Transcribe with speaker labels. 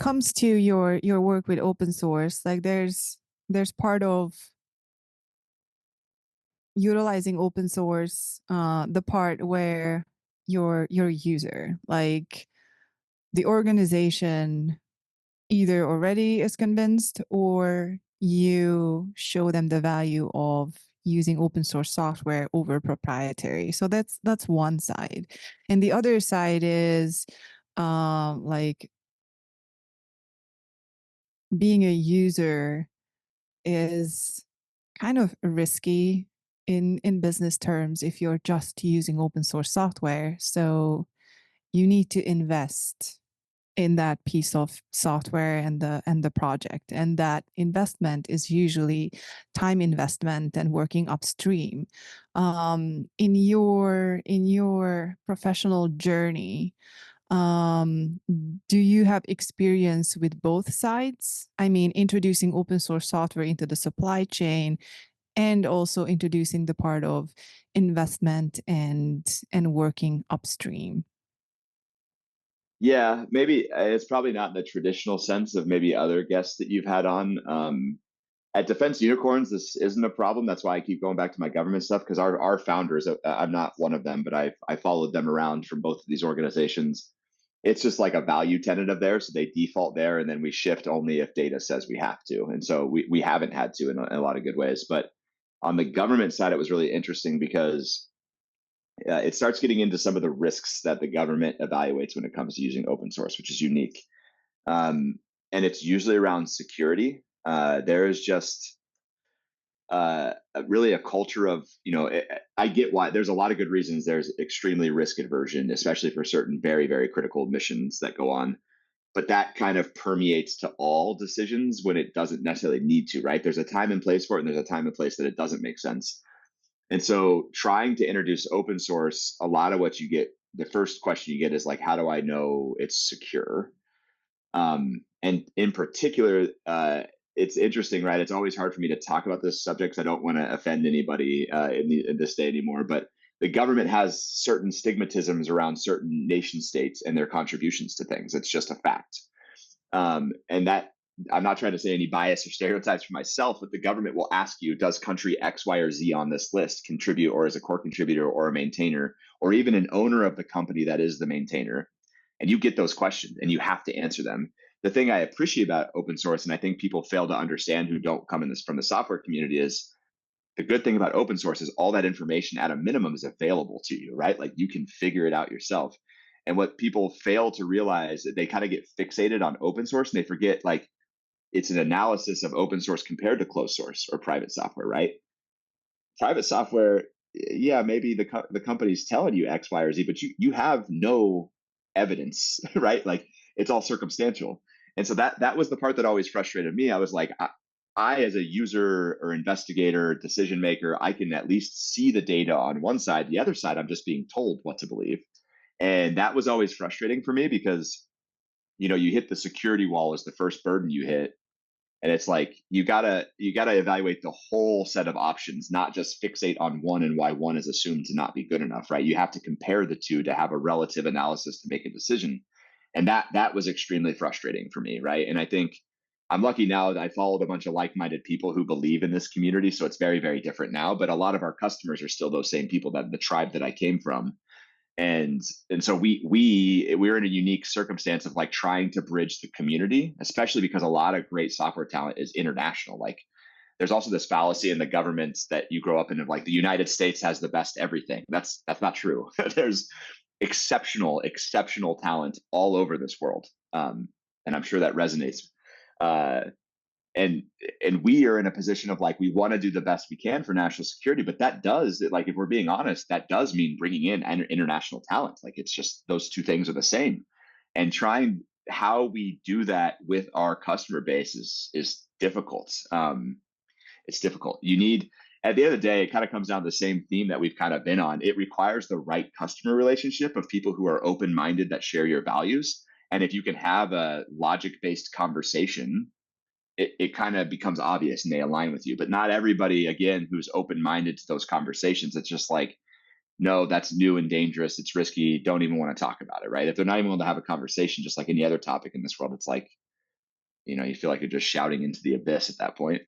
Speaker 1: comes to your work with open source, like there's part of utilizing open source, the part where your user, like the organization, either already is convinced or you show them the value of using open source software over proprietary. So that's one side, and the other side is like being a user is kind of risky in business terms if you're just using open source software. So you need to invest in that piece of software and the project, and that investment is usually time investment and working upstream. In your professional journey, um, do you have experience with both sides? I mean, introducing open source software into the supply chain and also introducing the part of investment and working upstream.
Speaker 2: Yeah, maybe it's probably not in the traditional sense of maybe other guests that you've had on. At Defense Unicorns, this isn't a problem. That's why I keep going back to my government stuff, because our founders, I'm not one of them, but I followed them around from both of these organizations. It's just like a value tenet of theirs, so they default there, and then we shift only if data says we have to. And so we haven't had to in a lot of good ways. But on the government side, it was really interesting because it starts getting into some of the risks that the government evaluates when it comes to using open source, which is unique. Um, and it's usually around security. There is just really a culture of, I get why there's a lot of good reasons there's extremely risk aversion, especially for certain very, very critical missions that go on. But that kind of permeates to all decisions when it doesn't necessarily need to, right? There's a time and place for it, and there's a time and place that it doesn't make sense. And so trying to introduce open source, a lot of what you get, the first question you get is like, how do I know it's secure? And in particular, it's interesting, right? It's always hard for me to talk about this subject because I don't want to offend anybody in this day anymore. But the government has certain stigmatisms around certain nation states and their contributions to things. It's just a fact. And that I'm not trying to say any bias or stereotypes for myself, but the government will ask you, does country X, Y, or Z on this list contribute or is a core contributor or a maintainer or even an owner of the company that is the maintainer? And you get those questions and you have to answer them. The thing I appreciate about open source, and I think people fail to understand who don't come in this from the software community, is the good thing about open source is all that information at a minimum is available to you, right? Like you can figure it out yourself. And what people fail to realize that they kind of get fixated on open source and they forget like it's an analysis of open source compared to closed source or private software, right? Private software, yeah, maybe the company's telling you X, Y, or Z, but you have no evidence, right? Like it's all circumstantial. And so that was the part that always frustrated me. I was like, I as a user or investigator, decision maker, I can at least see the data on one side. The other side, I'm just being told what to believe. And that was always frustrating for me because, you hit the security wall as the first burden you hit, and it's like you gotta evaluate the whole set of options, not just fixate on one and why one is assumed to not be good enough, right? You have to compare the two to have a relative analysis to make a decision. And that was extremely frustrating for me, right? And I think I'm lucky now that I followed a bunch of like-minded people who believe in this community, so it's very, very different now. But a lot of our customers are still those same people, that the tribe that I came from. And so we're in a unique circumstance of like trying to bridge the community, especially because a lot of great software talent is international. Like there's also this fallacy in the governments that you grow up in of like the United States has the best everything. That's not true. There's exceptional talent all over this world, and I'm sure that resonates. Uh, and and we are in a position of like we want to do the best we can for national security, but that does, like, if we're being honest, that does mean bringing in international talent. Like it's just those two things are the same, and trying how we do that with our customer base is difficult. It's difficult. You need, at the end of the day, it kind of comes down to the same theme that we've kind of been on. It requires the right customer relationship of people who are open-minded, that share your values. And if you can have a logic-based conversation, it kind of becomes obvious and they align with you. But not everybody, again, who's open-minded to those conversations, it's just like, no, that's new and dangerous, it's risky, don't even want to talk about it, right? If they're not even willing to have a conversation, just like any other topic in this world, it's like, You know, you feel like you're just shouting into the abyss at that point.